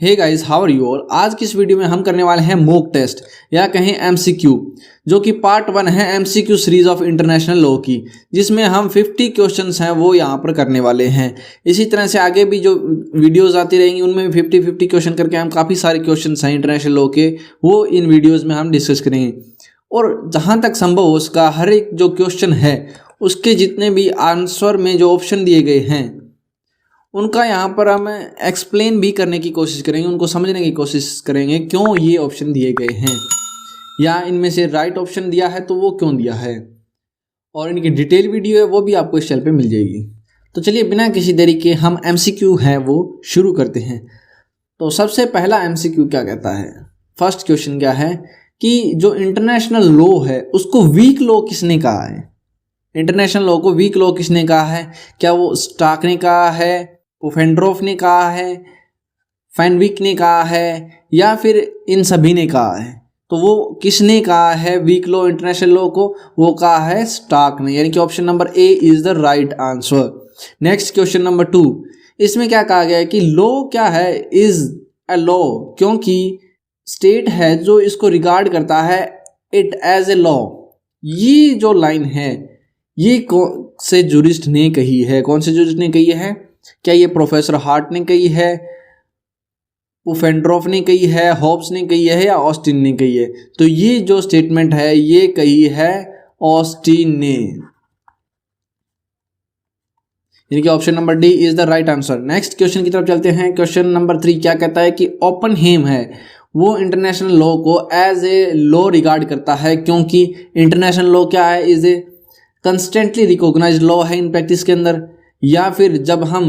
Hey guys, how are you all. आज की इस वीडियो में हम करने वाले हैं मॉक टेस्ट या कहें एमसीक्यू, जो कि पार्ट 1 है MCQ series of international law की, जिसमें हम 50 क्वेश्चंस हैं वो यहाँ पर करने वाले हैं। इसी तरह से आगे भी जो वीडियोस आती रहेंगी उनमें भी 50-50 क्वेश्चन करके हम काफ़ी सारे क्वेश्चंस हैं इंटरनेशनल लॉ के, वो इन वीडियोज़ में हम डिस्कस करेंगे। और जहाँ तक संभव हो उसका हर एक जो क्वेश्चन है उसके जितने भी आंसर में जो ऑप्शन दिए गए हैं उनका यहाँ पर हम एक्सप्लेन भी करने की कोशिश करेंगे, उनको समझने की कोशिश करेंगे क्यों ये ऑप्शन दिए गए हैं, या इनमें से राइट ऑप्शन दिया है तो वो क्यों दिया है, और इनकी डिटेल वीडियो है वो भी आपको इस चैनल पे मिल जाएगी। तो चलिए बिना किसी देरी के हम एमसीक्यू है वो शुरू करते हैं। तो सबसे पहला एमसीक्यू क्या कहता है, फर्स्ट क्वेश्चन क्या है कि जो इंटरनेशनल लॉ है उसको वीक लॉ किसने कहा है। इंटरनेशनल लॉ को वीक लॉ किसने कहा है? क्या वो स्टार्क ने कहा है, पुफेंड्रोफ ने कहा है, फैनविक ने कहा है, या फिर इन सभी ने कहा है? तो वो किसने कहा है वीक लॉ इंटरनेशनल लॉ को? वो कहा है स्टार्क ने, यानी कि option number A is the right answer. Next question number 2, इसमें क्या कहा गया है कि लॉ क्या है, इज अ लॉ, क्योंकि स्टेट है जो इसको रिगार्ड करता है इट एज ए लॉ। ये जो लाइन है ये कौन से जूरिस्ट ने कही है? कौन से जूरिस्ट ने कही है? क्या ये प्रोफेसर हार्ट ने कही है, पुफेंड्रोफ ने कही है, हॉब्स ने कही है, या ऑस्टिन ने कही है? तो ये जो स्टेटमेंट है ये कही है ऑस्टिन ने, यानी कि option number D is the right answer. Next question की तरफ चलते हैं। क्वेश्चन नंबर 3 क्या कहता है कि ओपनहेम है वो इंटरनेशनल लॉ को एज ए लॉ रिगार्ड करता है, क्योंकि इंटरनेशनल लॉ क्या है, is a constantly recognised law है इन प्रैक्टिस के अंदर। या फिर जब हम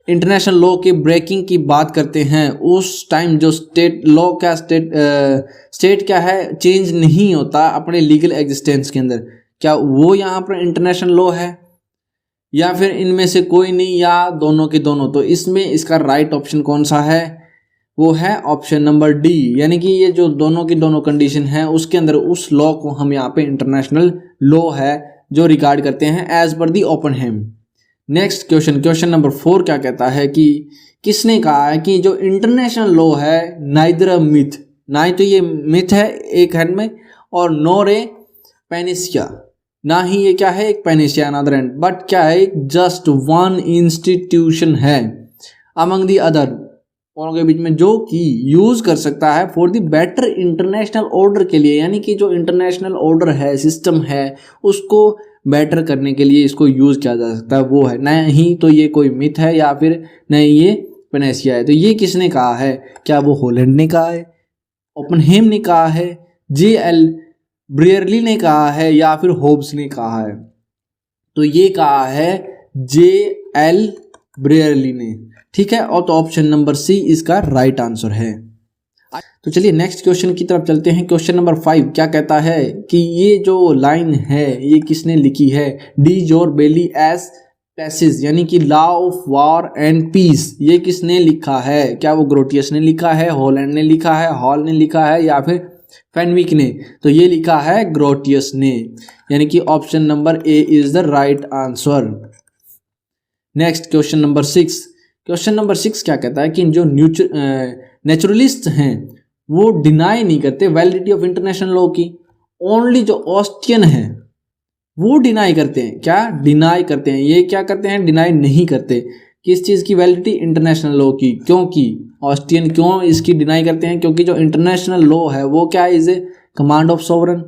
इंटरनेशनल लॉ के ब्रेकिंग की बात करते हैं उस टाइम जो स्टेट लॉ का स्टेट क्या है चेंज नहीं होता अपने लीगल एग्जिस्टेंस के अंदर, क्या वो यहाँ पर इंटरनेशनल लॉ है, या फिर इनमें से कोई नहीं, या दोनों के दोनों? तो इसमें इसका राइट ऑप्शन कौन सा है? वो है ऑप्शन नंबर डी, यानी कि ये जो दोनों की दोनों कंडीशन है उसके अंदर उस लॉ को हम यहाँ पे इंटरनेशनल लॉ है जो रिगार्ड करते हैं as per the Oppenheim. Next question, question number 4 क्या कहता है कि किसने कहा है कि जो इंटरनेशनल लॉ है नाइदर अ मिथ, ना ही तो ये मिथ है एक हैंड में, और नॉर ए पेनिसिया, ना ही ये क्या है एक पेनिसिया अनदर हैंड, बट क्या है जस्ट वन इंस्टीट्यूशन है अमंग दी अदर, और के बीच में, जो कि यूज कर सकता है for the better international order के लिए, यानी कि जो इंटरनेशनल ऑर्डर है सिस्टम है उसको बेटर करने के लिए इसको यूज किया जा सकता है, वो है। न ही तो ये कोई मिथ है या फिर न ये पेनेसिया है। तो ये किसने कहा है? क्या वो हॉलैंड ने कहा है, ओपनहेम ने कहा है, J.L. ब्रियरली ने कहा है, या फिर होब्स ने कहा है? तो ये कहा है J.L. ब्रियरली ने, ठीक है। और तो ऑप्शन नंबर सी इसका राइट आंसर है। तो चलिए नेक्स्ट क्वेश्चन की तरफ चलते हैं। क्वेश्चन नंबर 5 क्या कहता है कि ये जो लाइन है ये किसने लिखी है? डी जोर बेली एस पैसेज, यानी कि law of war and peace, ये किसने लिखा है? क्या वो ग्रोटियस ने लिखा है, हॉलैंड ने लिखा है, हॉल ने लिखा है, या फिर फैनविक ने? तो ये लिखा है ग्रोटियस ने, यानी कि option number A is the right answer. Next question number 6, question number 6 क्या कहता है कि जो नेचुरलिस्ट हैं वो डिनाई नहीं करते वैलिडिटी ऑफ इंटरनेशनल लॉ की, ओनली जो ऑस्टियन है वो डिनाई करते हैं। क्या डिनाई करते हैं? ये क्या करते हैं? डिनाई नहीं करते। किस चीज़ की वैलिडिटी? इंटरनेशनल लॉ की। क्योंकि ऑस्टियन क्यों इसकी डिनाई करते हैं? क्योंकि जो इंटरनेशनल लॉ है वो क्या is a command of sovereign,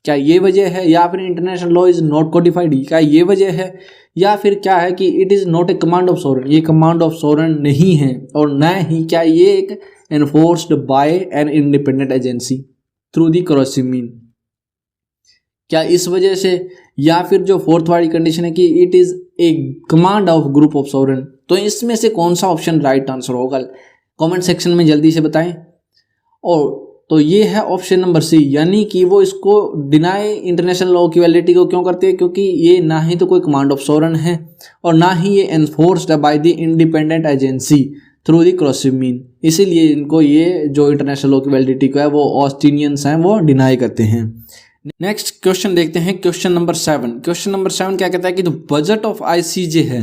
क्या ये वजह है? या फिर international law is not codified, क्या ये वजह है? या फिर क्या है कि it is not a command of sovereign, ये कमांड ऑफ सोवरन नहीं है, और न ही क्या ये एक enforced by an independent agency through the crossing mean, क्या इस वजह से? या फिर जो फोर्थ वाली कंडीशन है कि it is a command of group of sovereign. तो इसमें से कौन सा ऑप्शन राइट आंसर होगा? कमेंट सेक्शन में जल्दी से बताएं। और तो ये है ऑप्शन नंबर सी, यानी कि वो इसको डिनाई इंटरनेशनल लॉ की वैलिडिटी को क्यों करते हैं? क्योंकि ये ना ही तो कोई कमांड ऑफ सोवरन है और ना ही ये enforced by the independent agency through the crossing mean, इसीलिए इनको ये जो इंटरनेशनल लॉ की वैलिडिटी को है वो ऑस्टिनियंस हैं वो डिनाई करते हैं। नेक्स्ट क्वेश्चन देखते हैं, क्वेश्चन नंबर 7। क्वेश्चन नंबर 7 क्या कहता है कि जो बजट ऑफ ICJ है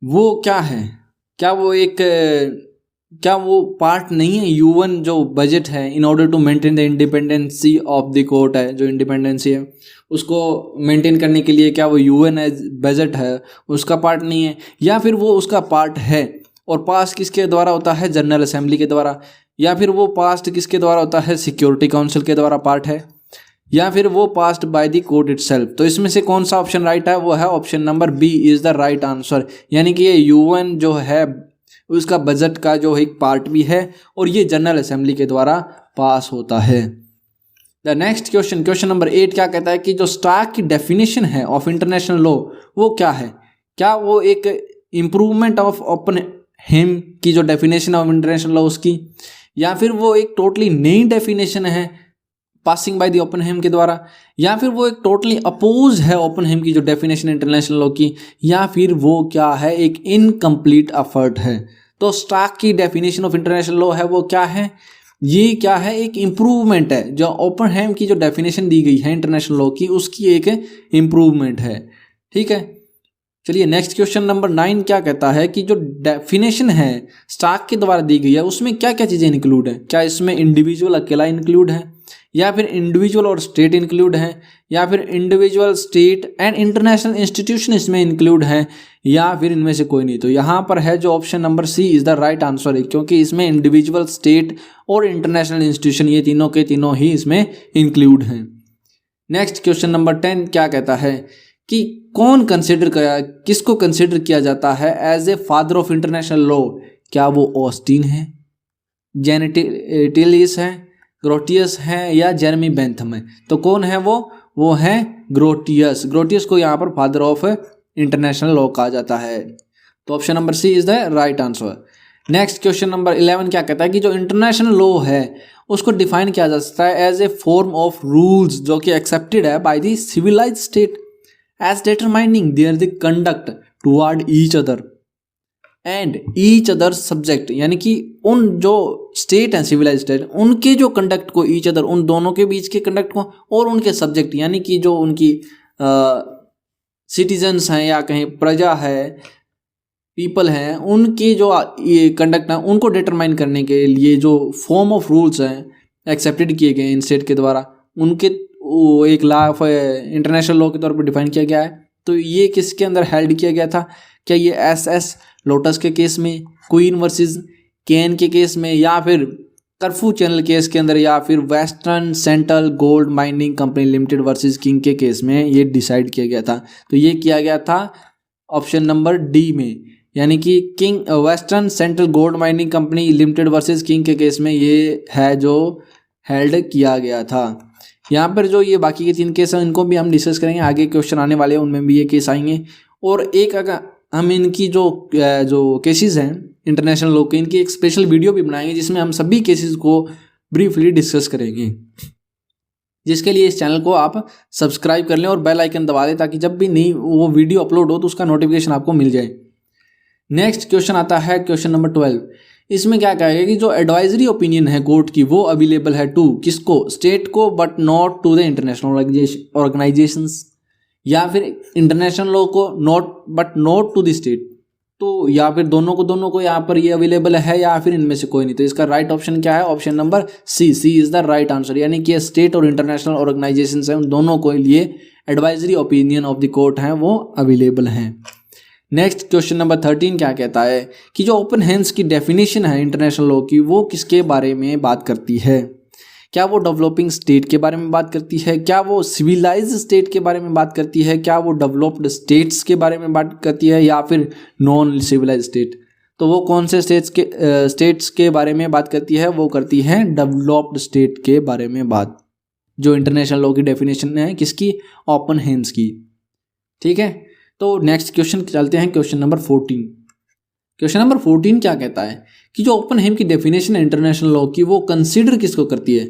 वो क्या है? क्या वो एक क्या वो पार्ट नहीं है यूएन जो बजट है in order to maintain the independency of the court है, जो इंडिपेंडेंसी है उसको मेंटेन करने के लिए क्या वो यूएन बजट है उसका पार्ट नहीं है, या फिर वो उसका पार्ट है और पास किसके द्वारा होता है, जनरल असेंबली के द्वारा, या फिर वो पास्ट किसके द्वारा होता है, सिक्योरिटी काउंसिल के द्वारा पार्ट है, या फिर वो passed by the court itself. तो इसमें से कौन सा ऑप्शन राइट है, वो है option number B is the right answer. यानी कि ये यूएन जो है उसका बजट का जो एक पार्ट भी है और ये जनरल असेंबली के द्वारा पास होता है। The next question, question number 8 क्या कहता है कि जो स्टार्क की डेफिनेशन है ऑफ इंटरनेशनल लॉ वो क्या है, क्या वो एक इम्प्रूवमेंट ऑफ ओपनहेम की जो डेफिनेशन ऑफ इंटरनेशनल लॉ उसकी, या फिर वो एक टोटली नई डेफिनेशन है पासिंग बाय द ओपनहेम के द्वारा, या फिर वो एक टोटली अपोज है ओपनहेम की जो डेफिनेशन इंटरनेशनल लॉ की, या फिर वो क्या है एक इनकम्प्लीट एफर्ट है। तो स्टार्क की डेफिनेशन ऑफ इंटरनेशनल लॉ है वो क्या है, ये क्या है एक इम्प्रूवमेंट है, जो ओपनहेम की जो डेफिनेशन दी गई है इंटरनेशनल लॉ की उसकी एक इम्प्रूवमेंट है। ठीक है, चलिए नेक्स्ट क्वेश्चन नंबर 9 क्या कहता है कि जो डेफिनेशन है स्टार्क के द्वारा दी गई है उसमें क्या क्या चीज़ें इंक्लूड हैं, क्या इसमें इंडिविजुअल अकेला इंक्लूड है, या फिर इंडिविजुअल और स्टेट इंक्लूड है, या फिर individual state and international institution इसमें इंक्लूड है, या फिर इनमें से कोई नहीं। तो यहाँ पर है जो option number C is the right answer है, क्योंकि इसमें इंडिविजुअल, स्टेट और इंटरनेशनल इंस्टीट्यूशन ये तीनों के तीनों ही इसमें इंक्लूड हैं। नेक्स्ट क्वेश्चन नंबर 10 क्या कहता है कि कौन कंसिडर किया, किसको कंसिडर किया जाता है as a father of international law, क्या वो ऑस्टिन है, जेनेटिलिस है, ग्रोटियस है, या जेरेमी बेंथम है। तो कौन है वो है ग्रोटियस। ग्रोटियस को यहाँ पर फादर ऑफ इंटरनेशनल लॉ कहा जाता है। तो option number C is the right answer. Next question number 11 क्या कहता है कि जो इंटरनेशनल लॉ है उसको डिफाइन किया जा सकता है as a form of rules जो कि एक्सेप्टेड है by the civilised state as determining their the conduct toward each other and each other subject, यानी कि उन जो स्टेट हैं सिविलाइज्ड स्टेट उनके जो कंडक्ट को ईच अदर, उन दोनों के बीच के कंडक्ट को, और उनके सब्जेक्ट यानी कि जो उनकी सिटीजन्स हैं या कहीं प्रजा है, पीपल हैं, उनके जो ये कंडक्ट हैं उनको डिटरमाइन करने के लिए जो फॉर्म ऑफ रूल्स हैं एक्सेप्टेड किए गए इन स्टेट के द्वारा, उनके एक लॉ ऑफ इंटरनेशनल लॉ के तौर पर डिफाइन किया गया है। तो ये किसके अंदर हेल्ड किया गया था, क्या ये एस लोटस के केस में, क्वीन वर्सेस केन के केस में, या फिर कर्फू चैनल केस के अंदर, या फिर western central gold mining company limited versus king के केस में ये डिसाइड किया गया था। तो ये किया गया था ऑप्शन नंबर डी में, यानी कि king western central gold mining company limited versus king के केस में ये है जो हेल्ड किया गया था। यहाँ पर जो ये बाकी के 3 केस हैं इनको भी हम डिस्कस करेंगे, आगे क्वेश्चन आने वाले हैं उनमें भी ये केस आएंगे। और एक अगर हम इनकी जो केसेस हैं इंटरनेशनल लॉ के, इनकी एक स्पेशल वीडियो भी बनाएंगे जिसमें हम सभी केसेस को ब्रीफली डिस्कस करेंगे, जिसके लिए इस चैनल को आप सब्सक्राइब कर लें और बेल आइकन दबा दें ताकि जब भी नई वो वीडियो अपलोड हो तो उसका नोटिफिकेशन आपको मिल जाए। नेक्स्ट क्वेश्चन आता है क्वेश्चन नंबर 12। इसमें क्या कहेगा कि जो एडवाइजरी ओपिनियन है कोर्ट की वो अवेलेबल है टू किसको, स्टेट को, but not to the international organisations, या फिर इंटरनेशनल लॉ को but not to the state. तो या फिर दोनों को यहाँ पर ये अवेलेबल है, या फिर इनमें से कोई नहीं। तो इसका राइट ऑप्शन क्या है, option number C is the right answer, यानी कि स्टेट और इंटरनेशनल ऑर्गेनाइजेशंस हैं उन दोनों को लिए advisory opinion of the court हैं वो अवेलेबल हैं। नेक्स्ट क्वेश्चन नंबर 13 क्या कहता है कि जो ओपन हैंड्स की डेफिनेशन है इंटरनेशनल लॉ की वो किसके बारे में बात करती है, क्या वो डेवलपिंग स्टेट के बारे में बात करती है, क्या वो सिविलाइज्ड स्टेट के बारे में बात करती है, क्या वो डेवलप्ड स्टेट्स के बारे में बात करती है, या फिर नॉन सिविलाइज्ड स्टेट। तो वो कौन से स्टेट्स के बारे में बात करती है, वो करती है डेवलप्ड स्टेट के बारे में बात, जो इंटरनेशनल लॉ की डेफिनेशन है किसकी, ओपन हैंड्स की। ठीक है, तो नेक्स्ट क्वेश्चन चलते हैं क्वेश्चन नंबर 14। क्वेश्चन नंबर 14 क्या कहता है कि जो ओपन हैंड की डेफिनेशन है इंटरनेशनल लॉ की वो कंसीडर किसको करती है,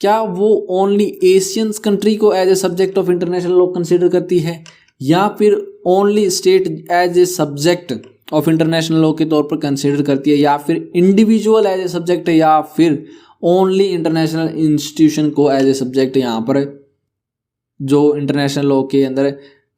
क्या वो ओनली एशियन कंट्री को as a subject of international law consider करती है, या फिर only state as a subject of international law के तौर पर कंसीडर करती है, या फिर इंडिविजुअल एज ए सब्जेक्ट, या फिर ओनली इंटरनेशनल इंस्टीट्यूशन को एज ए सब्जेक्ट यहाँ पर जो इंटरनेशनल लॉ के अंदर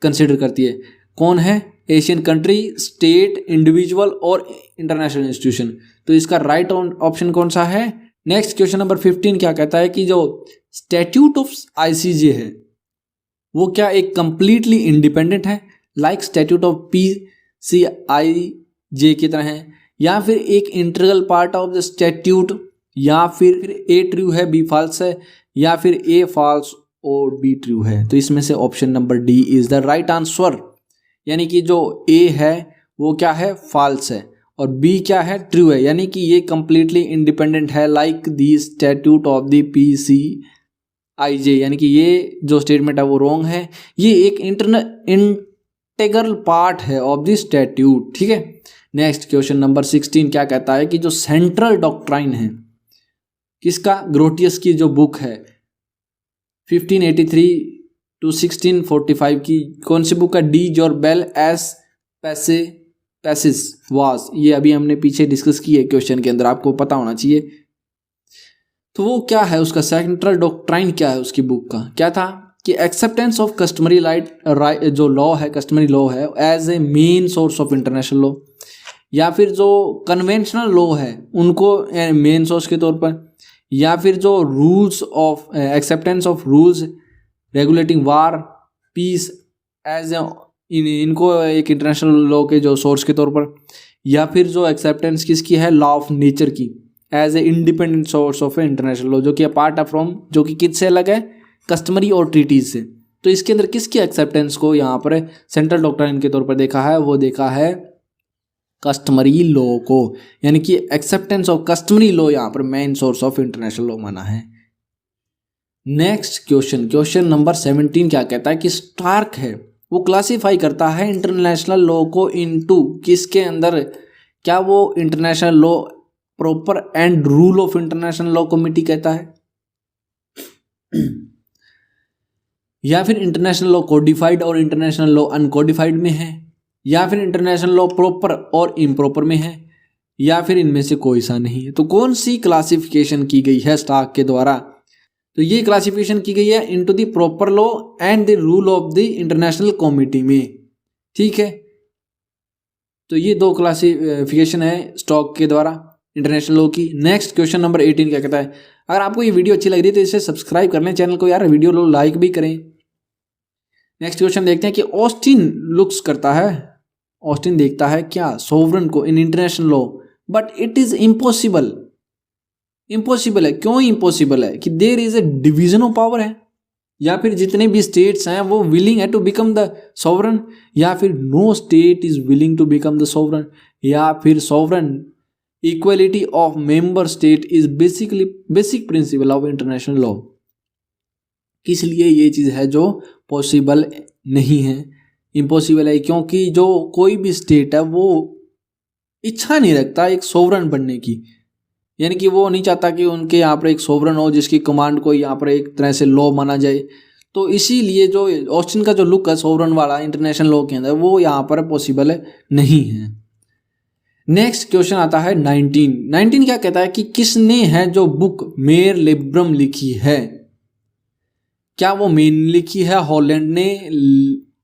कंसीडर करती है। कौन है एशियन कंट्री, स्टेट, इंडिविजुअल और इंटरनेशनल इंस्टीट्यूशन। तो इसका राइट ऑप्शन कौन सा है? नेक्स्ट क्वेश्चन नंबर 15 क्या कहता है कि जो स्टैट्यूट ऑफ आईसीजे है वो क्या एक कंप्लीटली इंडिपेंडेंट है, लाइक स्टैट्यूट ऑफ पीसीआईजे की तरह है, या फिर एक integral part of the statute, या फिर ए ट्रू है बी फॉल्स है, या फिर ए फॉल्स और बी ट्रू है। तो इसमें से option number D is the right answer, यानी कि जो ए है वो क्या है? फॉल्स है, और बी क्या है? ट्रू है, यानी कि ये कंप्लीटली इंडिपेंडेंट है like the statute of the PCIJ, यानी कि ये जो स्टेटमेंट है वो रॉन्ग है, ये एक इंटीग्रल पार्ट है ऑफ द स्टैट्यूट। ठीक है। नेक्स्ट क्वेश्चन नंबर 16 क्या कहता है कि जो सेंट्रल डॉक्ट्राइन है किसका? ग्रोटियस की जो बुक है 1583 टू 1645 की, कौन सी बुक है? De jure belli ac pacis was, ये अभी हमने पीछे डिस्कस की है क्वेश्चन के अंदर, आपको पता होना चाहिए। तो वो क्या है उसका सेंट्रल डॉक्ट्राइन क्या है उसकी बुक का? क्या था कि एक्सेप्टेंस ऑफ कस्टमरी राइट जो लॉ है, कस्टमरी लॉ है as a main source of international law, या फिर जो कन्वेंशनल लॉ है उनको मेन सोर्स के तौर पर, या फिर जो rules of acceptance of rules regulating war peace as इनको एक इंटरनेशनल लॉ के जो सोर्स के तौर पर, या फिर जो एक्सेप्टेंस किसकी है? लॉ ऑफ नेचर की as a independent source of international law, जो कि अपार्ट है फ्रॉम, जो कि किससे अलग है? कस्टमरी और ट्रीटीज से। तो इसके अंदर किसकी एक्सेप्टेंस को यहाँ पर सेंट्रल डॉक्ट्राइन के तौर पर देखा है? वो देखा है कस्टमरी लॉ को, यानी कि एक्सेप्टेंस ऑफ कस्टमरी लॉ यहाँ पर main source of international law माना है। नेक्स्ट क्वेश्चन नंबर 17 क्या कहता है कि स्टार्क है वो क्लासिफाई करता है इंटरनेशनल लॉ को इनटू किसके अंदर? क्या वो international law proper and rule of international law committee कहता है, या फिर इंटरनेशनल लॉ कोडिफाइड और इंटरनेशनल लॉ अनकोडिफाइड में है, या फिर इंटरनेशनल लॉ प्रॉपर और इम्प्रॉपर में है, या फिर इनमें से कोई सा नहीं है? तो कौन सी क्लासिफिकेशन की गई है स्टार्क के द्वारा? तो ये क्लासिफिकेशन की गई है into the proper law and the rule of the international committee में। ठीक है। तो ये दो क्लासिफिकेशन है स्टॉक के द्वारा इंटरनेशनल लॉ की। नेक्स्ट क्वेश्चन नंबर 18 क्या कहता है? अगर आपको ये वीडियो अच्छी लग रही है तो इसे सब्सक्राइब कर लें चैनल को यार, वीडियो लो लाइक भी करें। नेक्स्ट क्वेश्चन देखते हैं कि ऑस्टिन लुक्स करता है, ऑस्टिन देखता है क्या? सोवरन को in international law, but it is impossible. Impossible है, क्यों इम्पॉसिबल है? कि there is a division of power है, या फिर जितने भी स्टेट्स हैं वो विलिंग है टू बिकम द सोवरन, या फिर no state is willing to become the sovereign, या फिर sovereign equality of member state is basic principle of international law. किस लिए ये चीज़ है जो पॉसिबल नहीं है, इम्पॉसिबल है? क्योंकि जो कोई भी स्टेट है वो इच्छा नहीं रखता एक सोवरन बनने की, यानी कि वो नहीं चाहता कि उनके यहाँ पर एक सोवरन हो जिसकी कमांड को यहाँ पर एक तरह से लॉ माना जाए। तो इसीलिए जो ऑस्टिन का जो लुक है सोवरन वाला इंटरनेशनल लॉ के अंदर वो यहाँ पर पॉसिबल नहीं है। नेक्स्ट क्वेश्चन आता है 19 क्या कहता है कि किसने है जो बुक मेयर लिब्रम लिखी है? क्या वो मेन लिखी है हॉलैंड ने,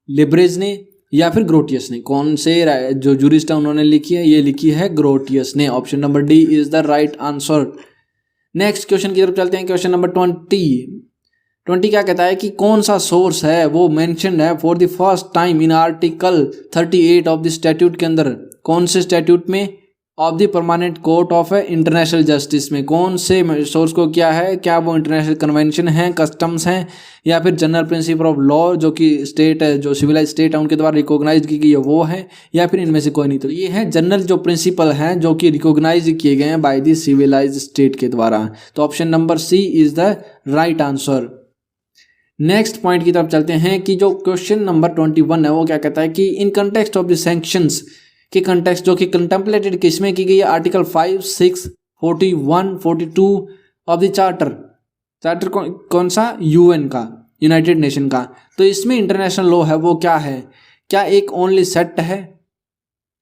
लिब्रेज ने, या फिर ग्रोटियस ने? कौन से जो जूरिस्ट है उन्होंने लिखी है? ये लिखी है ग्रोटियस ने। Option number D is the right answer. Next question की तरफ चलते हैं। क्वेश्चन नंबर 20 क्या कहता है कि कौन सा सोर्स है वो मेंशन्ड है for the first time in article 38 of the statute के अंदर? कौन से स्टैट्यूट में? Of the permanent court of international justice में। कौन से सोर्स को क्या है? क्या वो इंटरनेशनल कन्वेंशन है, कस्टम्स हैं, या फिर जनरल प्रिंसिपल ऑफ लॉ जो कि स्टेट है, जो सिविलाइज स्टेट है उनके द्वारा रिकॉग्नाइज की गई है वो है, या फिर इनमें से कोई नहीं? तो ये है जनरल जो प्रिंसिपल हैं जो कि रिकॉग्नाइज किए गए हैं बाय द सिविलाइज स्टेट के द्वारा। तो option number C is the right answer. Next point की तरफ चलते हैं कि जो क्वेश्चन नंबर 21 है वो क्या कहता है कि in context of the sanctions के कंटेक्स्ट जो कि कंटेम्पलेटेड किसमें की गई है? आर्टिकल 5, 6, 41, 42 ऑफ द चार्टर कौन सा? यूएन का, यूनाइटेड नेशन का। तो इसमें इंटरनेशनल लॉ है वो क्या है? क्या एक ओनली सेट है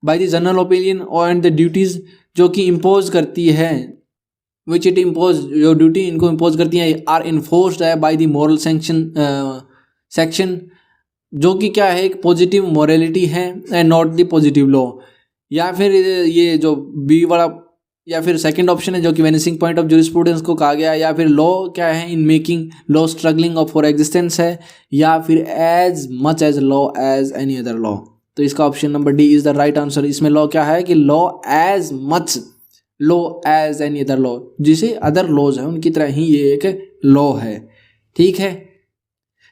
by the general opinion and the duties जो कि इम्पोज करती है, विच इट इम्पोज, जो ड्यूटी इनको इम्पोज करती है आर इन्फोर्स्ड है बाय द मॉरल सेक्शन जो कि क्या है, एक पॉजिटिव मोरालिटी है and not the positive law, या फिर ये जो बी वाला, या फिर सेकंड ऑप्शन है जो कि वेनिसिंग पॉइंट ऑफ जूरिस्प्रूडेंस को कहा गया, या फिर लॉ क्या है, in making law struggling of for existence है, या फिर as much as law as any other law. तो इसका option number D is the right answer. इसमें लॉ क्या है कि law as much law as any other law, जिसे अदर लॉज है उनकी तरह ही ये एक लॉ है। ठीक है,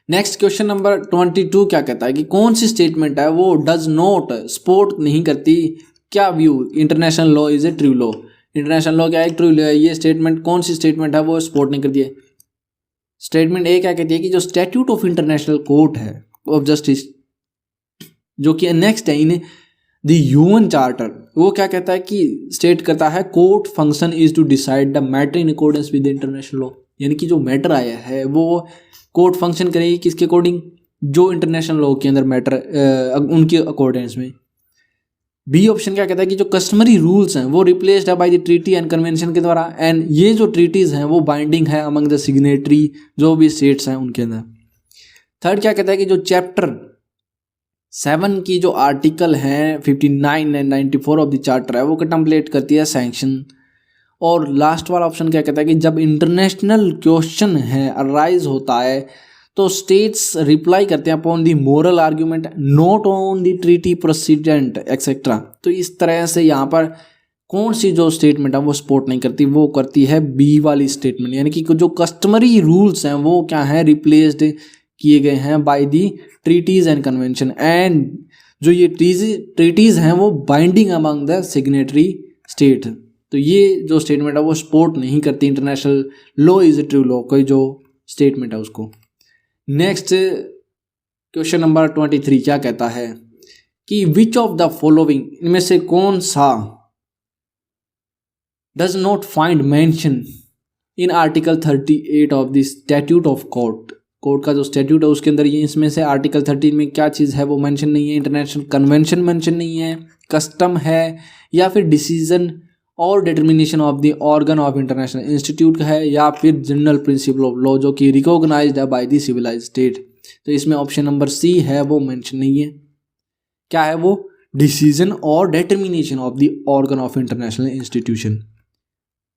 नेक्स्ट क्वेश्चन नंबर 22 क्या कहता है कि कौन सी स्टेटमेंट है वो डज नॉट सपोर्ट नहीं करती क्या view international law is a true law. International law क्या है, ट्रू लॉ है। ये स्टेटमेंट कौन सी स्टेटमेंट है वो सपोर्ट नहीं करती है। स्टेटमेंट ए क्या कहती है कि जो स्टैट्यूट ऑफ इंटरनेशनल कोर्ट है ऑफ जस्टिस, जो कि नेक्स्ट है इन द ह्यूमन चार्टर, वो क्या कहता है कि स्टेट करता है court function is to decide the matter in accordance with international law. यानी कि जो मैटर आया है वो कोर्ट फंक्शन करेगी किसके अकॉर्डिंग, जो इंटरनेशनल लॉ के अंदर मैटर उनके अकॉर्डेंस में। बी ऑप्शन क्या कहता है कि जो कस्टमरी रूल्स हैं वो रिप्लेस्ड है by the treaty and convention के द्वारा, एंड ये जो ट्रीटीज हैं वो बाइंडिंग है अमंग द सिग्नेटरी जो भी स्टेट्स हैं उनके अंदर। थर्ड क्या कहता है कि जो चैप्टर 7 की जो आर्टिकल हैं 59 एंड 94 ऑफ द चार्टर है वो कंटेम्पलेट करती है सैंक्शन। और लास्ट वाला ऑप्शन क्या कहता है कि जब इंटरनेशनल क्वेश्चन है अराइज होता है तो स्टेट्स रिप्लाई करते हैं upon the moral argument not on the treaty president etcetera. तो इस तरह से यहाँ पर कौन सी जो स्टेटमेंट है वो सपोर्ट नहीं करती, वो करती है बी वाली स्टेटमेंट। यानी कि जो कस्टमरी रूल्स हैं वो क्या है, रिप्लेस्ड किए गए हैं by the treaties and convention, and जो ये ट्रीटीज हैं वो binding among the signatory state. तो ये जो स्टेटमेंट है वो सपोर्ट नहीं करती international law is a true law, कोई जो स्टेटमेंट है उसको। नेक्स्ट क्वेश्चन नंबर 23 क्या कहता है कि विच ऑफ द फॉलोइंग, इनमें से कौन सा does not find mention in article 38 of the statute of court. Court का जो स्टैट्यूट है उसके अंदर ये इसमें से आर्टिकल 13 में क्या चीज़ है वो मेंशन नहीं है, इंटरनेशनल कन्वेंशन मेंशन नहीं है, कस्टम है, या फिर डिसीजन और determination of the organ of international institute है, या फिर जनरल प्रिंसिपल ऑफ लॉ जो कि रिकॉग्नाइज्ड है बाय द सिविलाइज्ड स्टेट। तो इसमें ऑप्शन नंबर सी है वो मेंशन नहीं है। क्या है वो, डिसीजन और determination of the organ of international institution.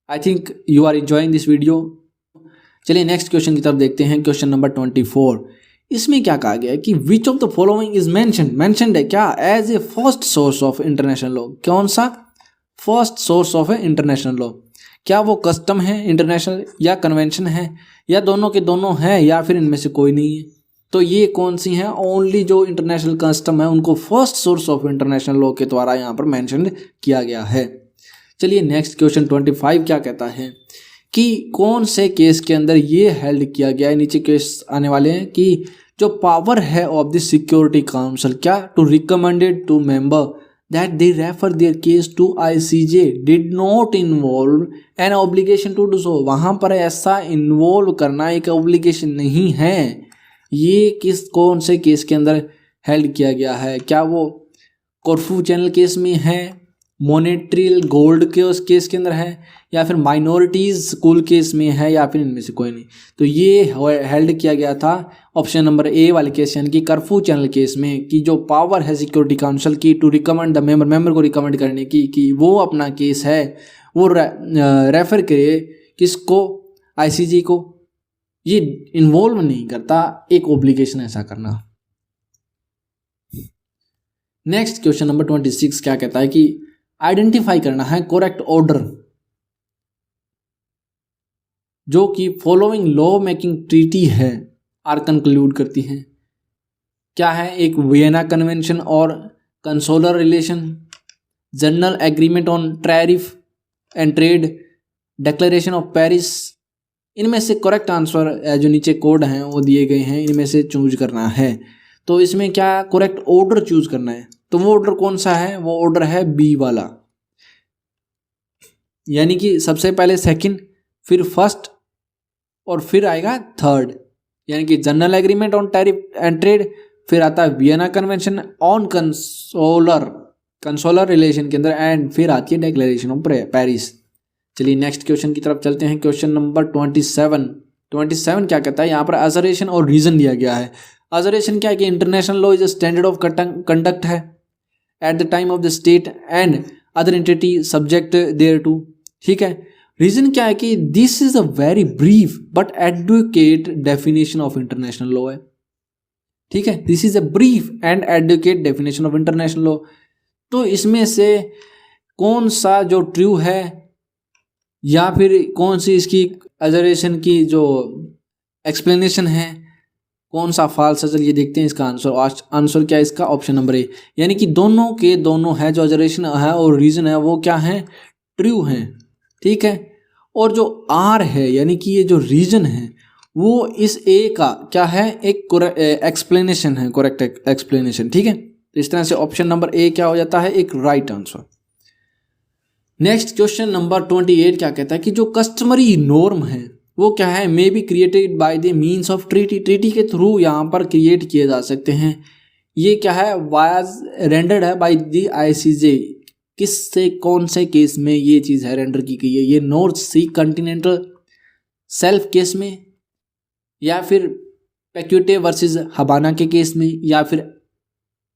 I think you are enjoying this video. चलिए नेक्स्ट क्वेश्चन की तरफ देखते हैं, क्वेश्चन नंबर 24। इसमें क्या कहा गया है कि which of the following is mentioned है क्या as a first source of international law. कौन सा first source of international law, क्या वो कस्टम है इंटरनेशनल, या कन्वेंशन है, या दोनों के दोनों है, या फिर इनमें से कोई नहीं है। तो ये कौन सी हैं, ओनली जो इंटरनेशनल कस्टम है उनको first source of international law के द्वारा यहाँ पर मेंशन किया गया है। चलिए नेक्स्ट क्वेश्चन 25 क्या कहता है कि कौन से केस के अंदर ये हेल्ड किया गया है, नीचे केस आने वाले हैं, कि जो पावर है ऑफ द सिक्योरिटी काउंसिल क्या to recommended to member that they refer their case to ICJ did not involve an obligation to do so। वहाँ पर ऐसा इन्वॉल्व करना एक ऑब्लिगेशन नहीं है। ये कौन से केस के अंदर हेल्ड किया गया है, क्या वो कॉर्फू चैनल केस में है, मॉनेट्रियल गोल्ड के उस केस के अंदर है, या फिर माइनॉरिटीज़ स्कूल केस में है, या फिर इनमें से कोई नहीं। तो ये हेल्ड किया गया था ऑप्शन नंबर ए वाले केस यानी कि कर्फ्यू चैनल केस में, कि जो पावर है सिक्योरिटी काउंसिल की टू रिकमेंड द मेंबर को रिकमेंड करने की कि वो अपना केस है वो रेफर करे किसको, ICJ को। ये इन्वॉल्व नहीं करता एक ऑब्लिगेशन ऐसा करना। नेक्स्ट क्वेश्चन नंबर 26 क्या कहता है कि आइडेंटिफाई करना है करेक्ट ऑर्डर जो कि फॉलोइंग लॉ मेकिंग ट्रीटी है आर कंक्लूड करती हैं। क्या है, एक वियना कन्वेंशन और consular relation, general agreement on tariff and trade, declaration of Paris. इनमें से करेक्ट आंसर जो नीचे कोड हैं वो दिए गए हैं, इनमें से चूज करना है। तो इसमें क्या करेक्ट ऑर्डर चूज करना है, तो वो ऑर्डर कौन सा है, वो ऑर्डर है बी वाला, यानी कि सबसे पहले सेकंड, फिर फर्स्ट और फिर आएगा थर्ड, यानी कि general agreement on tariff and trade, फिर आता है वियना कन्वेंशन ऑन कंसोलर रिलेशन के अंदर, एंड फिर आती है डिक्लेरेशन ऑफ पेरिस। चलिए नेक्स्ट क्वेश्चन की तरफ चलते हैं, क्वेश्चन नंबर 27 क्या कहता है, यहाँ पर असरेशन और रीजन दिया गया है। ऑब्जर्वेशन क्या है कि international law is a standard of conduct है at the time of the state and other entity subject there to. ठीक है, रीजन क्या है कि this is a very brief but adequate definition of international law है। ठीक है, this is a brief and adequate definition of international law. तो इसमें से कौन सा जो ट्रू है या फिर कौन सी इसकी ऑब्जर्वेशन की जो एक्सप्लेनेशन है कौन सा फॉल्स है, चलिए देखते हैं इसका आंसर। आंसर क्या है इसका? ऑप्शन नंबर ए, यानी कि दोनों के दोनों है जो ऑब्जर्वेशन है और रीजन है वो क्या है? ट्रू है। ठीक है, और जो आर है यानी कि ये जो रीजन है वो इस ए का क्या है? एक एक्सप्लेनेशन है, करेक्ट एक्सप्लेनेशन। ठीक है, तो इस तरह से ऑप्शन नंबर ए क्या हो जाता है? एक right answer. Next question number 28 क्या कहता है कि जो कस्टमरी नॉर्म है वो क्या है? May be created by the means of treaty, treaty के थ्रू यहाँ पर क्रिएट किए जा सकते हैं। ये क्या है? वाज रेंडर्ड है बाय द आईसीजे, किससे कौन से केस में ये चीज़ है रेंडर की गई है? ये नॉर्थ सी कॉन्टिनेंटल सेल्फ केस में, या फिर पेक्यूटे वर्सेस हबाना के केस में, या फिर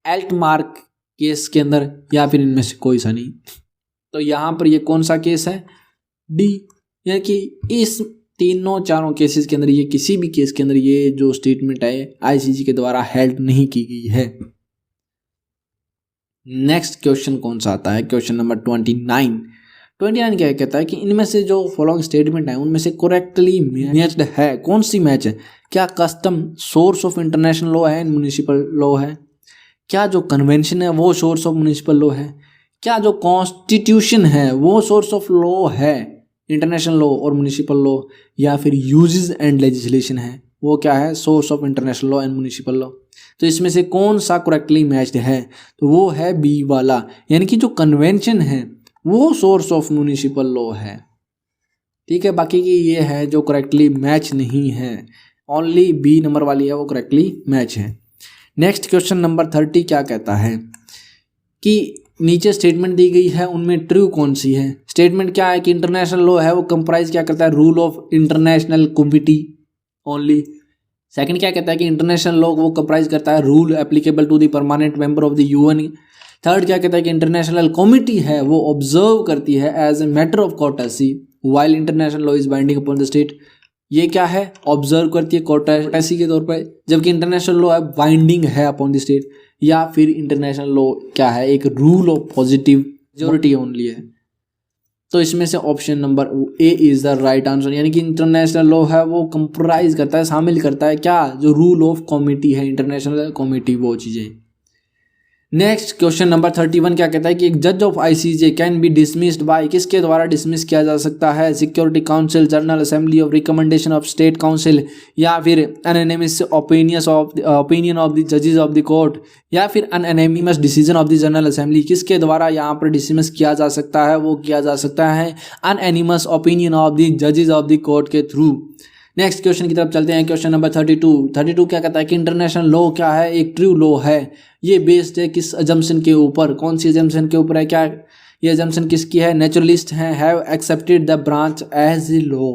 एल्टमार्क केस के अंदर, या फिर इनमें से कोई सा नहीं। तो यहाँ पर ये कौन सा केस है? डी, यानी कि इस तीनों चारों केसेस के अंदर ये किसी भी केस के अंदर ये जो स्टेटमेंट है आईसीजे के द्वारा हेल्ड नहीं की गई है। नेक्स्ट क्वेश्चन कौन सा आता है? क्वेश्चन नंबर 29 क्या कहता है कि इनमें से जो फॉलोइंग स्टेटमेंट है उनमें से करेक्टली मैच्ड है। कौन सी मैच है? क्या custom source of international law है, म्युनिसिपल लॉ है? क्या जो कन्वेंशन है वो सोर्स ऑफ म्युनिसिपल लॉ है? क्या जो कॉन्स्टिट्यूशन है वो सोर्स ऑफ लॉ है, इंटरनेशनल लॉ और म्युनिसिपल लॉ? या फिर यूजेस एंड लेजिस्लेशन है वो क्या है? Source of international law and municipal law. तो इसमें से कौन सा करेक्टली मैच्ड है? तो वो है बी वाला, यानी कि जो कन्वेंशन है वो सोर्स ऑफ म्युनिसिपल लॉ है। ठीक है, बाकी की ये है जो करेक्टली मैच नहीं है, ओनली बी नंबर वाली है वो करेक्टली मैच है। नेक्स्ट क्वेश्चन नंबर 30 क्या कहता है कि नीचे स्टेटमेंट दी गई है उनमें ट्रू कौन सी है? स्टेटमेंट क्या है कि इंटरनेशनल लॉ है वो कंप्राइज क्या करता है? Rule of international committee only. Second क्या कहता है कि इंटरनेशनल लॉ वो कंप्राइज करता है rule applicable to the permanent member of the UN. Third क्या कहता है कि इंटरनेशनल कमिटी है वो ऑब्जर्व करती है as a matter of courtesy while international law is binding upon the state. ये क्या है? ऑब्जर्व करती है कोर्टेसी के तौर पर, जबकि इंटरनेशनल लॉ है बाइंडिंग है अपॉन द स्टेट। या फिर इंटरनेशनल लॉ क्या है? एक rule of positive majority only है। तो इसमें से option number A is the right answer, यानी कि इंटरनेशनल लॉ है वो कंप्राइज करता है, शामिल करता है क्या? जो रूल ऑफ कमिटी है, इंटरनेशनल कमिटी, वो चीज़ें। नेक्स्ट क्वेश्चन नंबर 31 क्या कहता है कि एक जज of ICJ can be dismissed by, किसके द्वारा डिसमिस किया जा सकता है? Security council, general assembly of recommendation of state council, या फिर अनएनिमस ओपिनियन ऑफ द जजेस ऑफ द कोर्ट, या फिर unanimous decision of the general assembly. किसके द्वारा यहाँ पर डिसमिस किया जा सकता है? वो किया जा सकता है अनएनिमस ओपिनियन ऑफ द जजेस ऑफ द कोर्ट के थ्रू। नेक्स्ट क्वेश्चन की तरफ चलते हैं। क्वेश्चन नंबर 32 क्या कहता है कि इंटरनेशनल लॉ क्या है? एक ट्रू लॉ है। ये बेस्ड है किस अजम्पशन के ऊपर? कौन सी अजम्पशन के ऊपर है? क्या ये अजम्पशन किसकी है? नेचुरलिस्ट है, have accepted the branch as a law.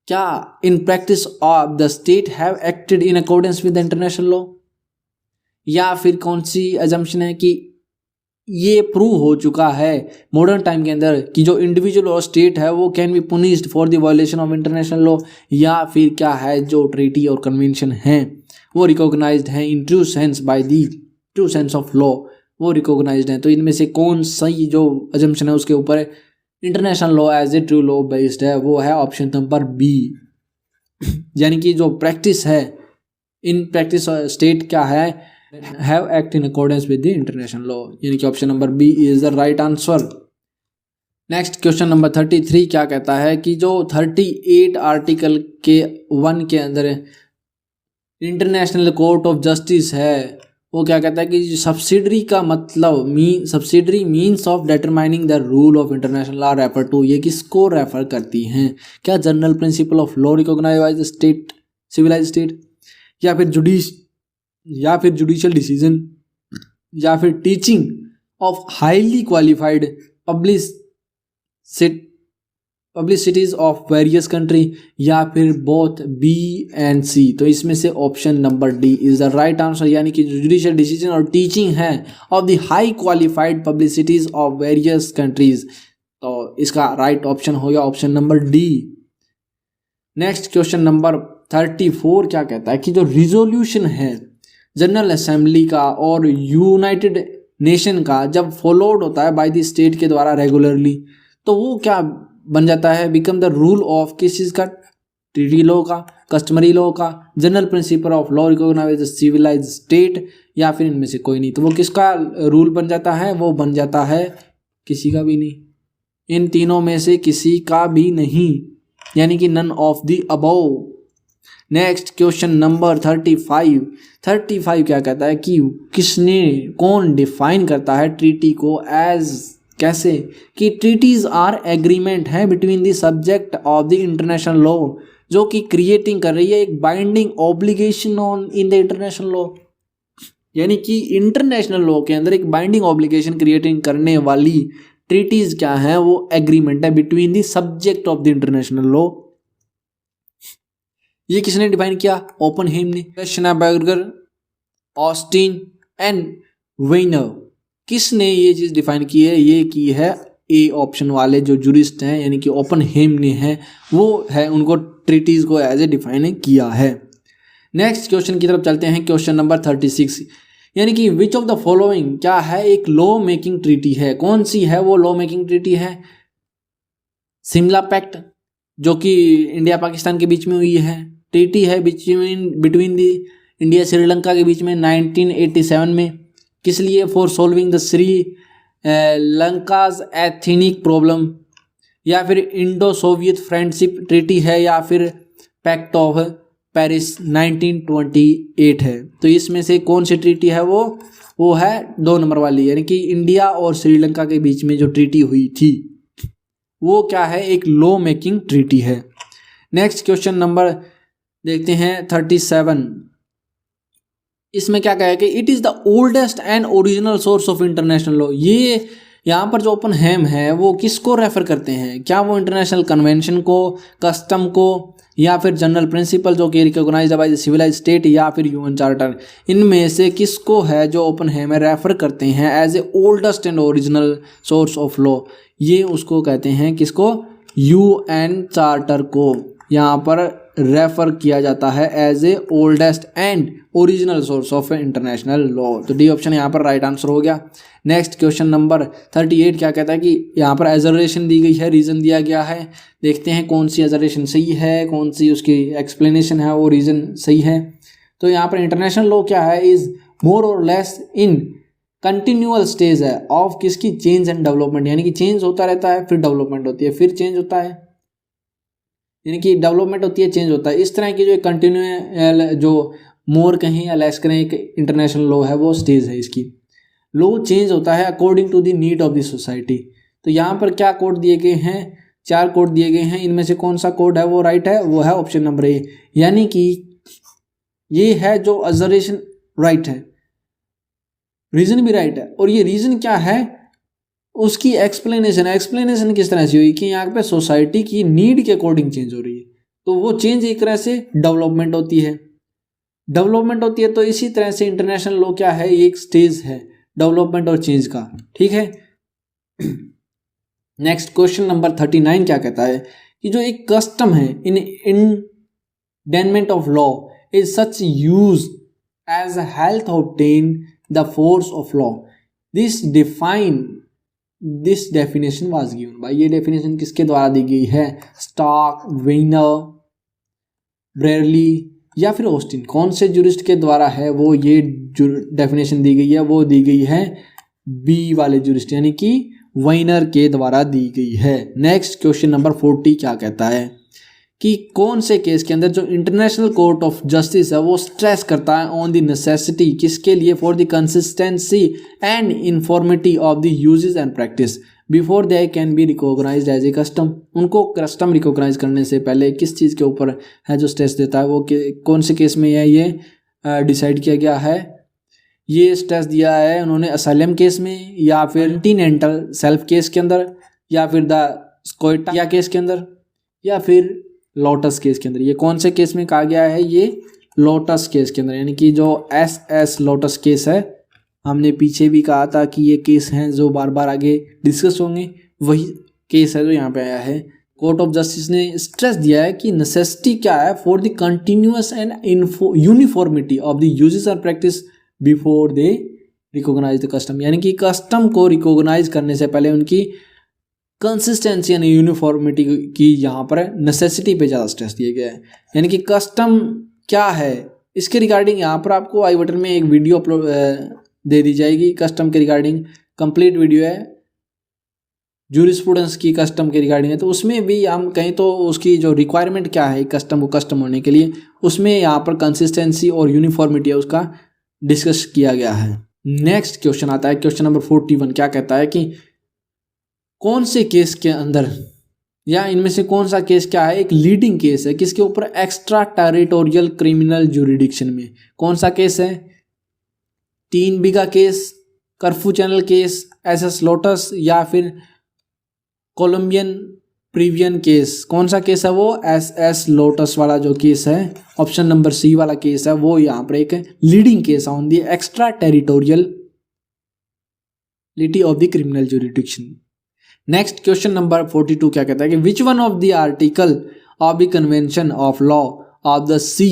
क्या in practice of the state have acted in accordance with the international law? या फिर कौन सी अजम्पशन है कि ये प्रूव हो चुका है मॉडर्न टाइम के अंदर कि जो इंडिविजुअल और स्टेट है वो can be punished for the violation of international law? या फिर क्या है जो ट्रीटी और कन्वेंशन हैं वो रिकॉग्नाइज्ड है in true sense by the true sense of law, वो रिकॉग्नाइज्ड है। तो इनमें से कौन सही जो अजम्पशन है उसके ऊपर international law as a true law based है? वो है ऑप्शन नंबर बी, यानी कि जो प्रैक्टिस है इन प्रैक्टिस स्टेट क्या है? Have act in accordance with the international law, यानी कि option number B is the right answer. Next question number 33 क्या कहता है कि जो 38 आर्टिकल के 1 के अंदर इंटरनेशनल कोर्ट ऑफ जस्टिस है वो क्या कहता है कि सब्सिडरी का मतलब subsidiary means of determining the rule of international law refer to, ये किसको रेफर करती हैं? क्या general principle of law recognised by the state, civilised state, या फिर जुडिशियल डिसीजन, या फिर teaching of highly qualified publicists of various country, या फिर बोथ बी एंड सी। तो इसमें से option number D is the right answer, यानी कि जुडिशियल डिसीजन और टीचिंग है of the high qualified publicists of various countries. तो इसका राइट ऑप्शन हो गया option number D. Next question number 34 क्या कहता है कि जो रिजोल्यूशन है जनरल असेंबली का और यूनाइटेड नेशन का जब फॉलोड होता है बाय द स्टेट के द्वारा रेगुलरली, तो वो क्या बन जाता है, बिकम द रूल ऑफ किस चीज़ का, ट्रीटी लॉ का, कस्टमरी लॉ का, general principle of law recognise civilise state, या फिर इनमें से कोई नहीं। तो वो किसका रूल बन जाता है, वो बन जाता है किसी का भी नहीं, इन तीनों में से किसी का भी नहीं, यानी कि none of the above. Next question number 35 क्या कहता है कि किसने, कौन डिफाइन करता है ट्रीटी को एज, कैसे, कि ट्रीटीज आर एग्रीमेंट है between the subject of the international law, जो कि क्रिएटिंग कर रही है एक binding obligation on in the international law, यानी कि इंटरनेशनल लॉ के अंदर एक बाइंडिंग ऑब्लिगेशन क्रिएटिंग करने वाली ट्रीटीज क्या है, वो एग्रीमेंट है between the subject of the international law. ये किसने डिफाइन किया, ओपनहेम ने, श्नाबर्गर, ऑस्टिन एंड वेइनर, किसने ये चीज डिफाइन की है, ये की है ए ऑप्शन वाले जो जूरिस्ट हैं, यानी कि ओपनहेम ने है, वो है उनको ट्रीटीज को एज ए डिफाइन किया है। नेक्स्ट क्वेश्चन की तरफ चलते हैं, क्वेश्चन नंबर 36, यानी कि विच ऑफ द फॉलोइंग क्या है एक लॉ मेकिंग ट्रीटी है, कौन सी है वो लॉ मेकिंग ट्रीटी है, शिमला पैक्ट जो कि इंडिया पाकिस्तान के बीच में हुई है, ट्रीटी है बिटवीन दी इंडिया श्रीलंका के बीच में 1987 में, किस लिए, for solving the Sri Lanka's ethnic problem, या फिर इंडो सोवियत फ्रेंडशिप ट्रीटी है, या फिर पैक्ट ऑफ पेरिस 1928 है। तो इसमें से कौन सी ट्रीटी है वो है 2 नंबर वाली, यानी कि इंडिया और श्रीलंका के बीच में जो ट्रीटी हुई थी वो क्या है, एक लॉ मेकिंग ट्रीटी है। नेक्स्ट क्वेश्चन नंबर देखते हैं 37, इसमें क्या कहा है कि it is the oldest and original source of international law. ये यहाँ पर जो ओपनहेम है वो किसको रेफर करते हैं, क्या वो इंटरनेशनल कन्वेंशन को, कस्टम को, या फिर जनरल प्रिंसिपल जो कि recognised by the civilised state, या फिर यूएन चार्टर, इनमें से किसको है जो ओपनहेम है रेफर करते हैं as a oldest and original source of law, ये उसको कहते हैं किसको, यूएन चार्टर को यहाँ पर रेफर किया जाता है as a oldest and original source of international law. तो डी ऑप्शन यहाँ पर राइट आंसर हो गया। नेक्स्ट क्वेश्चन नंबर 38 क्या कहता है कि यहाँ पर एजरेशन दी गई है, रीज़न दिया गया है, देखते हैं कौन सी एजरेशन सही है, कौन सी उसकी एक्सप्लेनेशन है वो रीज़न सही है। तो यहाँ पर इंटरनेशनल लॉ क्या है, इज़ मोर और लेस इन कंटिन्यूअल स्टेज है ऑफ किसकी, चेंज एंड डेवलपमेंट, यानी कि चेंज होता रहता है, फिर डेवलपमेंट होती है, फिर चेंज होता है, यानी कि डेवलपमेंट होती है, चेंज होता है। इस तरह की जो कंटिन्यूअल, जो मोर कहें या लेस करें, एक इंटरनेशनल लॉ है वो स्टेज है इसकी। लॉ चेंज होता है according to the need of the society. तो यहाँ पर क्या कोड दिए गए हैं, 4 कोड दिए गए हैं, इनमें से कौन सा कोड है वो राइट है, वो है ऑप्शन नंबर ए, यानी कि ये है जो अजरेशन राइट है, रीजन भी राइट है, और ये रीजन क्या है, उसकी एक्सप्लेनेशन किस तरह से हुई कि यहाँ पे सोसाइटी की नीड के अकॉर्डिंग चेंज हो रही है, तो वो चेंज एक तरह से डेवलपमेंट होती है, तो इसी तरह से इंटरनेशनल लॉ क्या है, एक स्टेज है डेवलपमेंट और चेंज का, ठीक है। नेक्स्ट क्वेश्चन नंबर 39 क्या कहता है कि जो एक कस्टम है in intendment of law is such use as hath obtain the force of law, this definition was given by, ये डेफिनेशन किसके द्वारा दी गई है, स्टार्क, वेइनर, ब्रेयरली या फिर ऑस्टिन, कौन से जूरिस्ट के द्वारा है वो ये डेफिनेशन दी गई है, वो दी गई है बी वाले जूरिस्ट यानी कि वेइनर के द्वारा दी गई है। नेक्स्ट क्वेश्चन नंबर 40 क्या कहता है कि कौन से केस के अंदर जो इंटरनेशनल कोर्ट ऑफ जस्टिस है वो स्ट्रेस करता है ऑन द नेसेसिटी किसके लिए, for the consistency and uniformity of the usages and practice before they can be recognised as a custom, उनको कस्टम रिकॉग्नाइज करने से पहले किस चीज़ के ऊपर है जो स्ट्रेस देता है, वो कौन से केस में है ये डिसाइड किया गया है, ये स्ट्रेस दिया है उन्होंने असाइलम केस में या फिर कॉन्टिनेंटल सेल्फ केस के अंदर या फिर द स्कोइटा केस के अंदर या फिर लोटस केस के अंदर। ये कौन से केस में कहा गया है? ये लोटस केस के अंदर, यानी कि जो एस लोटस केस है, हमने पीछे भी कहा था कि ये केस हैं जो बार बार आगे डिस्कस होंगे, वही केस है जो यहाँ पे आया है। कोर्ट ऑफ जस्टिस ने स्ट्रेस दिया है कि नेसेसिटी क्या है for the continuous and uniformity of the usages और practice before they recognise the custom, यानी कि कस्टम को रिकॉग्नाइज करने से पहले उनकी कंसिस्टेंसी यानी यूनिफॉर्मिटी की यहाँ पर नेसेसिटी पे ज़्यादा स्ट्रेस दिया गया है। यानी कि कस्टम क्या है इसके रिगार्डिंग यहाँ पर आपको आई बटन में एक वीडियो अपलोड दे दी जाएगी। कस्टम के रिगार्डिंग कंप्लीट वीडियो है, जूरिस्प्रूडेंस की कस्टम के रिगार्डिंग है, तो उसमें भी हम कहें तो उसकी जो रिक्वायरमेंट क्या है कस्टम को कस्टम होने के लिए, उसमें यहाँ पर कंसिस्टेंसी और यूनिफॉर्मिटी है उसका डिस्कस किया गया है। नेक्स्ट क्वेश्चन आता है, क्वेश्चन नंबर 41 क्या कहता है कि कौन से केस के अंदर या इनमें से कौन सा केस क्या है एक लीडिंग केस है किसके ऊपर? एक्स्ट्रा टेरिटोरियल क्रिमिनल जुरिडिक्शन में। कौन सा केस है? 3 Bigha case, Corfu Channel case, SS Lotus या फिर कोलंबियन प्रीवियन केस। कौन सा केस है वो? एसएस लोटस वाला जो केस है, ऑप्शन नंबर सी वाला केस है, वो यहाँ पर एक leading case on the extra territoriality of the criminal jurisdiction. Next question number 42 क्या कहता है कि which one of the article of the convention of law of the sea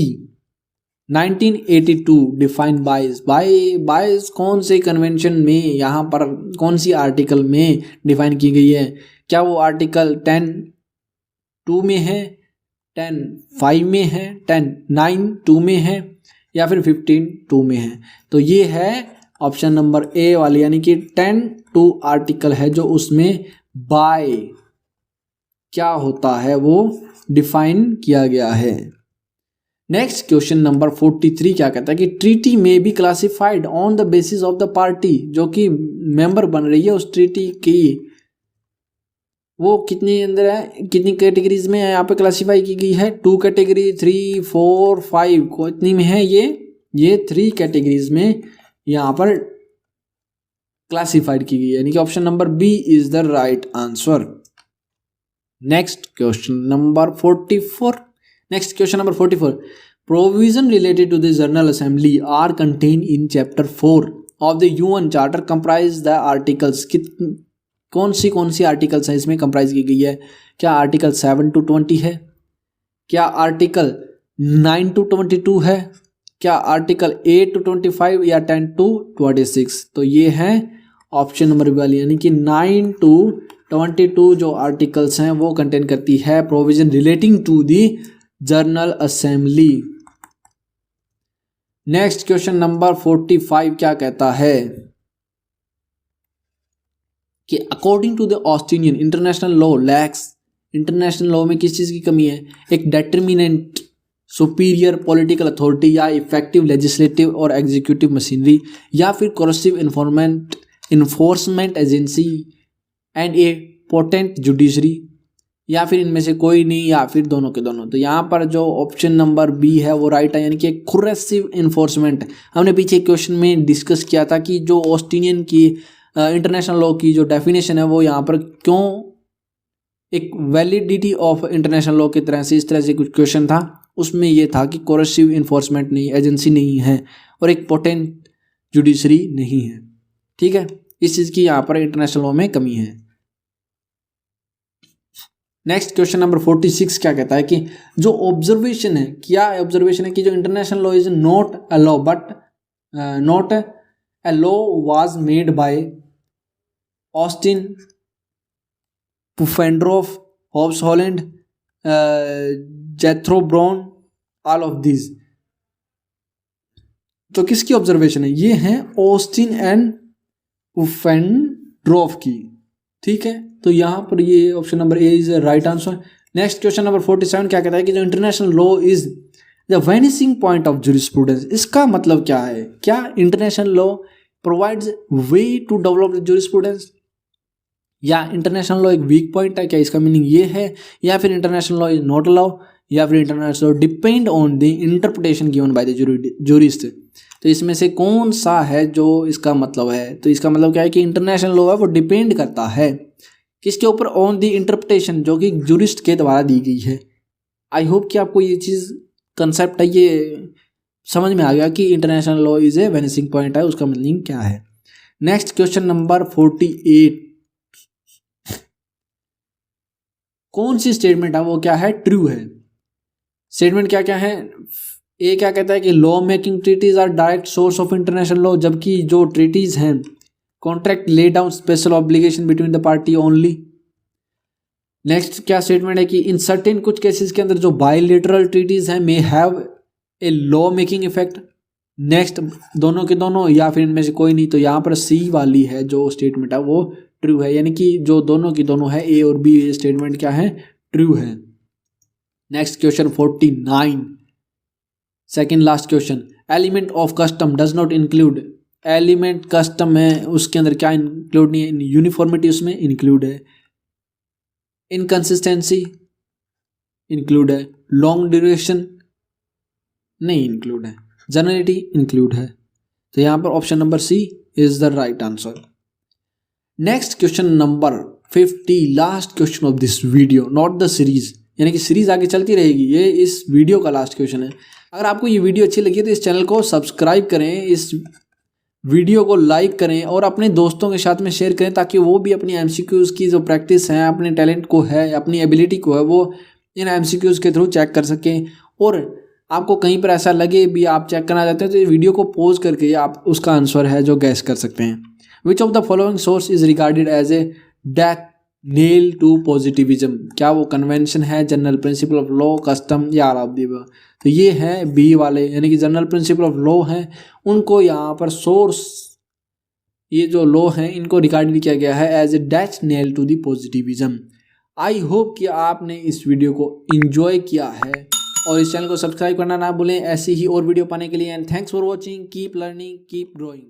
1982 defined बाइस कौन से कन्वेंशन में यहाँ पर कौन सी आर्टिकल में डिफाइन की गई है? क्या वो आर्टिकल 10(2) में है, 10(5) में है, 10(9)(2) में है या फिर 15(2) में है? तो ये है ऑप्शन नंबर ए वाली, यानी कि 10(2) आर्टिकल है जो उसमें बाय क्या होता है वो डिफाइन किया गया है। नेक्स्ट क्वेश्चन नंबर 43 क्या कहता है कि ट्रीटी में be classified on the basis of the party, जो कि मेंबर बन रही है उस ट्रीटी की, वो कितनी अंदर है, कितनी कैटेगरीज में यहाँ पे क्लासिफाई की गई है? 2 कैटेगरी, 3, 4, 5 को इतनी में है ये 3 कैटेगरीज में यहाँ पर क्लासिफाइड की गई है, यानी कि option number B is the right answer. Next question number 44 provision related to the general assembly are contain in chapter 4 of the UN charter comprise the articles. कौन सी आर्टिकल्स हैं इसमें कंप्राइज की गई है? क्या आर्टिकल 7 to 20 है? क्या आर्टिकल 9 to 22 है? क्या आर्टिकल 8 to 25 या 10 to 26? तो ये है ऑप्शन नंबर वाली, यानी कि 9 to 22 जो आर्टिकल्स हैं वो कंटेन करती है provision relating to the general assembly. Next question number 45 क्या कहता है कि according to the Australian international law lacks, international law में किस चीज़ की कमी है? एक डेटर्मिनेंट सुपीरियर पॉलिटिकल अथॉरिटी या इफेक्टिव लेजिस्लेटिव और एग्जीक्यूटिव मशीनरी या फिर coercive enforcement agency and a potent judiciary, या फिर इनमें से कोई नहीं या फिर दोनों के दोनों। तो यहाँ पर जो ऑप्शन नंबर बी है वो राइट है, यानी कि कोर्सिव इन्फोर्समेंट। हमने पीछे क्वेश्चन में डिस्कस किया था कि जो ऑस्ट्रेलियन की इंटरनेशनल लॉ की जो डेफिनेशन है वो यहाँ पर क्यों एक वैलिडिटी ऑफ इंटरनेशनल लॉ की तरह से इस तरह से कुछ क्वेश्चन था, उसमें ये था कि कोर्सिव इन्फोर्समेंट नहीं, एजेंसी नहीं है और एक पोटेंट जुडिशरी नहीं है। ठीक है, इस चीज़ की यहाँ पर इंटरनेशनल लॉ में कमी है। नेक्स्ट क्वेश्चन नंबर 46 क्या कहता है कि जो ऑब्जर्वेशन है, क्या ऑब्जर्वेशन है कि जो international law is not a law but not a law was made by Austin, Pufendorf, Hobbes Holland, Jethro Brown, all of this. तो किसकी ऑब्जर्वेशन है? ये है ऑस्टिन एंड पुफेंड्रोफ की। ठीक है, तो यहाँ पर ये option number A is right answer. Next question number 47 क्या कहता है कि जो international law is the vanishing point of jurisprudence. इसका मतलब क्या है? क्या international law provides way to develop the jurisprudence, या इंटरनेशनल लॉ एक वीक पॉइंट है? क्या इसका मीनिंग ये है? या फिर international law is not law, या फिर international law depend on the interpretation given by the jurist. तो इसमें से कौन सा है जो इसका मतलब है? तो इसका मतलब क्या है कि इंटरनेशनल लॉ है वो डिपेंड करता है किसके ऊपर? ऑन द इंटरप्रिटेशन, जो कि जूरिस्ट के द्वारा दी गई है। आई होप कि आपको ये चीज़ कंसेप्ट है ये समझ में आ गया कि international law is A vanishing point है, उसका मीनिंग क्या है। नेक्स्ट क्वेश्चन नंबर 48, कौन सी स्टेटमेंट है वो क्या है? ट्रू है। स्टेटमेंट क्या क्या है? ए क्या कहता है कि law making treaties are direct source of international law, जबकि जो ट्रीटीज हैं contract lay down special obligation between the party only. नेक्स्ट क्या स्टेटमेंट है कि इन सर्टेन कुछ केसेस के अंदर जो बायलैटरल ट्रीटीज हैं may have a law making effect. Next दोनों के दोनों या फिर इनमें से कोई नहीं, तो यहाँ पर सी वाली है जो स्टेटमेंट है वो ट्रू है, यानी कि जो दोनों की दोनों है ए और बी स्टेटमेंट क्या है? ट्रू है। Next question 49, second last question, element of custom does not include. Element custom है उसके अंदर क्या इंक्लूड नहीं है? यूनिफॉर्मिटी उसमें इंक्लूड है, इनकंसिस्टेंसी इंक्लूड है, लॉन्ग ड्यूरेशन नहीं इंक्लूड है, जनरलिटी इंक्लूड है। तो यहां पर option number C is the right answer. Next question number 50, last question of this video, not the series, यानी कि सीरीज आगे चलती रहेगी, ये इस वीडियो का लास्ट क्वेश्चन है। अगर आपको ये वीडियो अच्छी लगी तो इस चैनल को सब्सक्राइब करें, इस वीडियो को लाइक करें और अपने दोस्तों के साथ में शेयर करें, ताकि वो भी अपनी एमसीक्यूज़ की जो प्रैक्टिस है, अपने टैलेंट को है, अपनी एबिलिटी को है, वो इन एमसीक्यूज़ के थ्रू चेक कर सकें। और आपको कहीं पर ऐसा लगे भी आप चेक करना चाहते हैं तो ये वीडियो को पॉज करके आप उसका आंसर है जो गैस कर सकते हैं। Which of the following source is regarded as a death nail to positivism. क्या वो कन्वेंशन है, general principle of law, custom या ऑल ऑफ द अबव? तो ये है बी वाले, यानी कि जनरल प्रिंसिपल ऑफ लॉ हैं उनको यहाँ पर सोर्स, ये जो लॉ हैं इनको रिगार्डेड किया गया है as a death nail to the positivism. I hope कि आपने इस वीडियो को एंजॉय किया है और इस चैनल को सब्सक्राइब करना ना भूलें ऐसी ही और वीडियो पाने के लिए। And thanks for watching, keep learning, keep growing.